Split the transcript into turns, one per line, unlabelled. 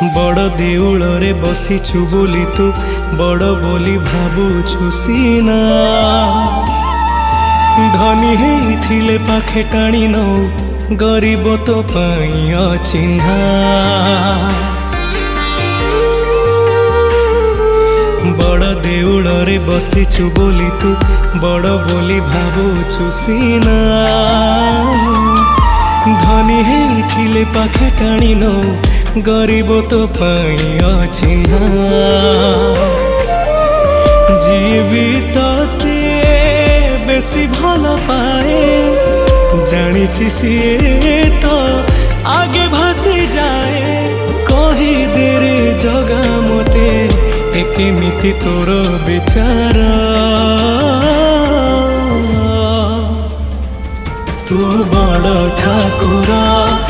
बड़ देउल रे बसीचु बोली तू बड़ बोली भावुछु सीना धनी हेइथिले पाखे टाणी नौ गरीब तो पाई अचिन्हा बड़ देउल रे बसीचु बोली तू बड़ बोली भावुछु सीना धनी हेइथिले पाखे टाणी नौ गरीब तो पाई अचिन्हा जीवित बेसी भल पाए जानी सीए तो आगे भासी जाए कही दे रे जगा मते एकेमिति तोर विचार तू बड़ ठाकुर।